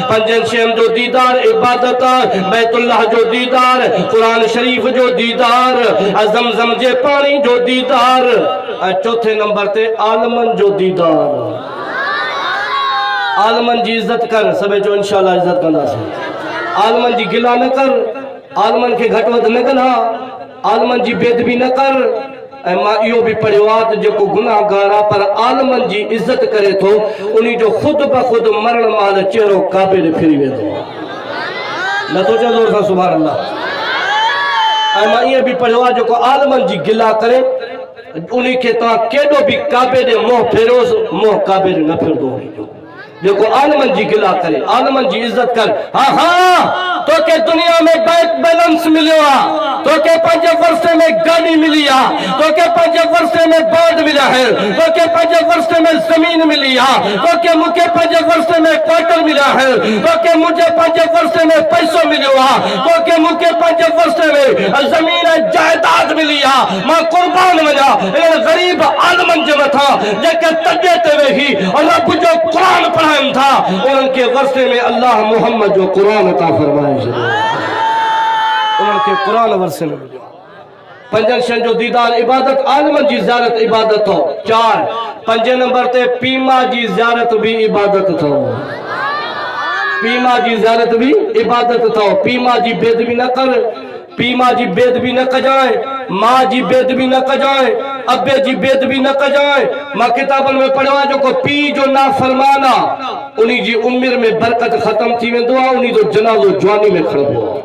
पंजन शयन जो दीदार इबादत बैतुल्लाह जो दीदार कुरान शरीफ जो दीदार ज़मज़म जे पानी जो दीदार चौथे नंबर ते आलमन जो दीदार आलमन जी इज्जत कर सबे जो इंशाल्लाह इज्जत कंदासीं आलमन जी गिला न कर आलमन के घट वध न कना आलमन जी बेदबी न कर मां इहो भी पढ़ियो आहे जो गुनाहगार पर आलमन जी इज्जत करे तो उन्हीं जो खुद ब खुद मरण माल चेहरो काबिल फिरी वेंदो न तो चए ज़ोर सां सुभान अल्लाह। ऐं मां ईअं बि पढ़ियो आहे जेको आलमनि जी गिला करे उन खे तव्हां केॾो बि काबे ॾे मोह फेरोस मोह काबे ॾे न फिरंदो। जेको आलमनि जी गिला करे आलमनि जी इज़त कर। हाँ हाँ तोखे दुनिया में बैंक बैलेंस मिलियो आहे, तोखे 5 वर्षे में गाड़ी मिली आहे, तोखे 5 वर्षे में बोर्ड मिला है, तोखे 5 वर्षे में जमीन मिली आहे, तोखे मूंखे 5 वर्षे में क्वार्टर मिला है, तोखे मुझे 5 वर्षे में पैसो मिलियो आहे, तोखे मूंखे 5 वर्षे में जमीन जायदाद मिली आहे। मां कुर्बान वञा इन ग़रीब आलमनि जे मथां जेके तॾे ते वेही रब जो क़ुरान पढ़ाइनि था उन्हनि खे वर्षे में अल्लाह मोहम्मद जो क़ुरान अता फरमाए उन्हनि खे क़ुरान वर्षे में मिलियो। 5 शयुनि जो दीदार इबादत आलमनि जी ज़ियारत इबादत हो। 4 5 नंबर ते पीमा जी ज़ियारत भी इबादत थो। पीमा जी ज़ियारत भी इबादत थो। पीमा जी बेदबी न कर, पीमा जी बेदबी न कजाए, माँ जी बेदबी न कजाए, अब्बे जी बेदबी न कजाए। मां किताबनि में पढ़ियो आहे जेको पीउ जो नाफ़रमान आहे उन्ही जी उमिरि में बरकत ख़त्म थी वेंदो आहे, उन्ही जो जनाज़ो जवानी में खणबो आहे।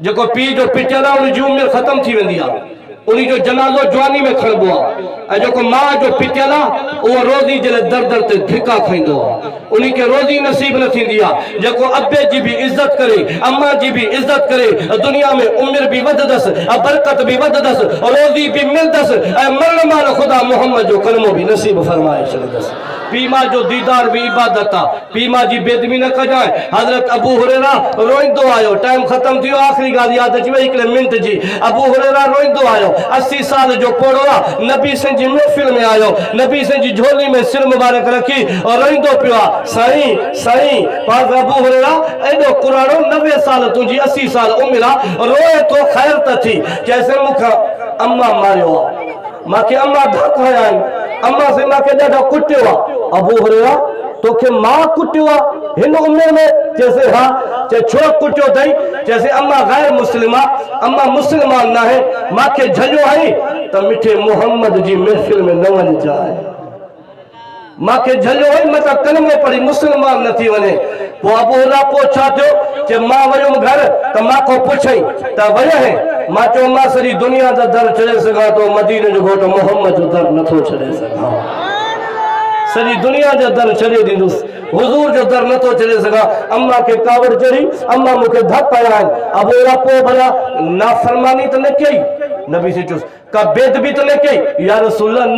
जेको पीउ जो पिटियल आहे उन जी उमिरि ख़त्म थी वेंदी आहे, उन्ही जो जनाज़ो जवानी में खणबो आहे। ऐं जेको मां जो पिटियल आहे उहो रोज़ी जे लाइ दर दर ते धिका खाईंदो आहे, उन्ही खे रोज़ी नसीब न थींदी आहे। जेको अब्बे जी भी इज़त करे, अम्मा जी भी इज़त करे, दुनिया में उमिरि भी वधदसि, बरकत भी वधदसि, रोज़ी भी मिलदसि ऐं मरण महिल ख़ुदा मोहम्मद जो कलमो भी नसीब फरमाए छॾींदसि। पीमा जो दीदार भी इबादत आहे। पीमा जी बेदबी न कजाए। हज़रत अबू हुरैरा रोईंदो आयो, टाइम ख़त्म थी वियो, आख़िरी ॻाल्हि यादि अची वई हिकिड़े मिंट जी। अबू हुरैरा रोईंदो आयो, 80 साल जो पोड़ो आहे, नबी सिंह जी महफ़िल में आयो, नबी सिंह जी झोली में सिर मुबारक रखी और रोईंदो पियो आहे, साईं साईं। पास अबू हुरैरा एॾो कुराणो 90 साल तुंहिंजी 80 साल उमिरि आहे, रोए तो ख़ैर त थी। चइसि मूंखां अम्मा मारियो आहे, मूंखे अम्मा धक हया आहिनि, अम्मा से मूंखे ॾाढो कुटियो आहे। अबू हुरैरा तोखे मां कुटियो आहे हिन उमिरि में? चइसि हा। चए छो कुटियो अथई? चइसि अम्मा गैर मुस्लिम आहे, अम्मा मुस्लमान न आहे, मूंखे झलियो आई त मिठे मोहम्मद जी महफ़िल में न वञजाए। मूंखे झलियो आई मतिलबु कलमो पढ़ी मुस्लमान न थी वञे। पोइ अबू हुरैरा पोइ छा थियो? चए मां वयुमि घर त मां खां पुछई त वया है? मां चयो मां सॼी दुनिया जा दर छॾे सघां थो, मदीने जो घोट मोहम्मद जो दर नथो छॾे सघां। सॼी दुनिया जा दर छॾे ॾींदुसि, हुज़ूर जो दर नथो छॾे सघां। अम्मा खे कावड़ चढ़ी, अम्मा मूंखे धक आया आहिनि। अबू हुरैरा पोइ भला नाफ़रमानी त न कई? नबी से चुस का बेदबी तो न कई? या रसूल अल्लाह न,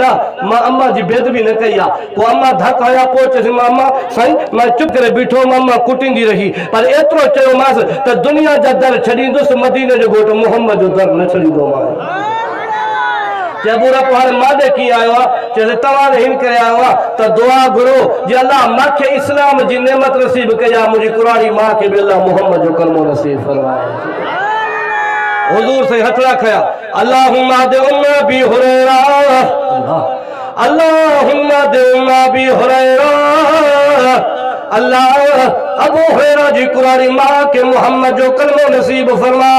मां अम्मा जी बेदबी न कई आहे। पोइ अम्मा धक आया, पोइ चइसि मां अम्मा साईं मां चुप करे बीठो, मां अम्मा कुटींदी रही, पर एतिरो चयोमांसि त दुनिया जा दर छॾींदुसि, मदीने जो घोट मोहम्मद जो दर न छॾींदोमांइ। अबू हुरैरा पोइ हाणे मां ॾे कीअं आयो आहे? चइसि तव्हां हिन करे आयो आहे त दुआ घुरो जे अल्लाह मूंखे इस्लाम जी नेमत नसीब कई आहे, मुंहिंजी कुराड़ी मां खे बि अल्लाह मोहम्मद जो कलमो नसीब फरमाए। हुजूर से हथड़ा खया, अल्लाहुम्मा दे उम्मा भी हुरैरा, अल्लाहुम्मा दे उम्मा भी हुरैरा, अल्लाह अबू हुरैरा जी कुरारी मां के मोहम्मद जो कलमो नसीब फरमा।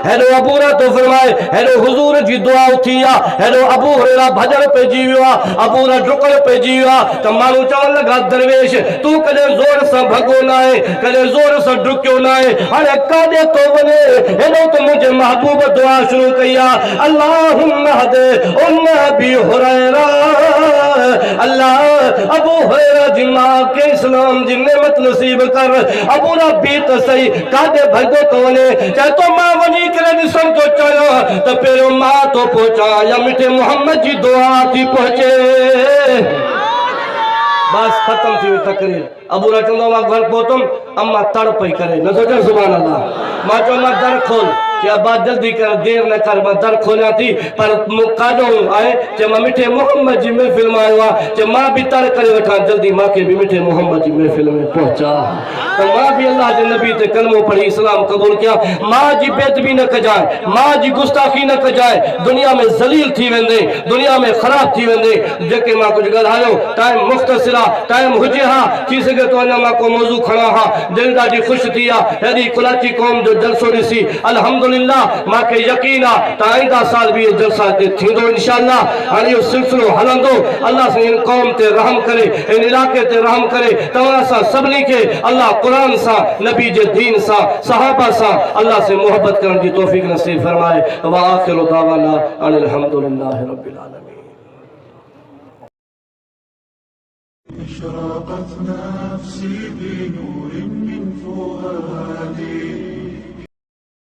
हेलो अबू हुरैरा तो फरमाए, हेलो हुजूर जी दुआ उथी आहे, हेलो अबू हुरैरा भजन पइजी वियो आहे, अबू हुरैरा डुकण पइजी वियो आहे त माण्हू चवण लॻा दरवेश तूं कॾहिं ज़ोर सां भॻो न आहे, कॾहिं ज़ोर सां डुकियो न आहे, हाणे काॾे थो वञे? हेॾो त मुंहिंजे महबूब दुआ शुरू कई आहे, अल्लाहुम्मा हदे उम्मा भी हुरैरा, अल्लाह अबू हुरैरा जी मां के इस्लाम जी नेमत नसीब कर। अबू हुरैरा बि त सही, काॾे भॻो थो वञे? चए थो मां वञी करे ॾिसण थो चाहियां त पहिरियों मां थो पहुचां या मिठे मोहम्मद जी दुआ थी पहुचे। बस ख़त्म थी वई तकरीर। अबू हुरैरा चवंदो मां घर पहुतुमि, अम्मा तड़ पई करे, न सोचा सुभान अल्लाह। मां चयो मां दर खोल, चए अब्बा जल्दी कर, देर न कर, मां दर खोलियां थी, पर काॾो आहे? चए मां मिठे मोहम्मद जी महफ़िल में आयो आहे। चए मां बि तड़ करे वठां, जल्दी मूंखे बि मिठे मोहम्मद जी महफ़िल में पहुचा त मां बि अल्लाह जे नबी ते कलमो पढ़ी इस्लाम क़बूल कयां। मां जी बेदबी न कजाए, मां जी गुस्ताखी न कजाए, दुनिया में ज़लील थी वेंदे, दुनिया में ख़राब थी वेंदे। जेके मां कुझु ॻाल्हायो टाइम मुख़्तसिर आहे, टाइम हुजे हा, थी सघे तो अञा मां को मौज़ू खणा हा। दिलि ॾाढी ख़ुशि थी आहे, हेॾी कुलाची क़ौम जो जलसो ॾिसी, अल्हम्दुलिल्लाह अल्हम्दुलिल्लाह मांखे यकीन आहे त आईंदा साल भी जलसा ते थींदो इंशाअल्लाह। हाणे इहो सिलसिलो हलंदो। अल्लाह से इन कौम ते रहम करे, इन इलाके ते रहम करे। तव्हां सां सभिनी खे अल्लाह क़ुरान सां, नबी जे दीन सां, सहाबा सां अल्लाह से मोहब्बत करण जी तौफीक नसीब फरमाए। व आखिरु दावाना अनिल हम्दुलिल्लाहि रब्बिल आलमीन। اشرقت نفسي بنور من فؤادي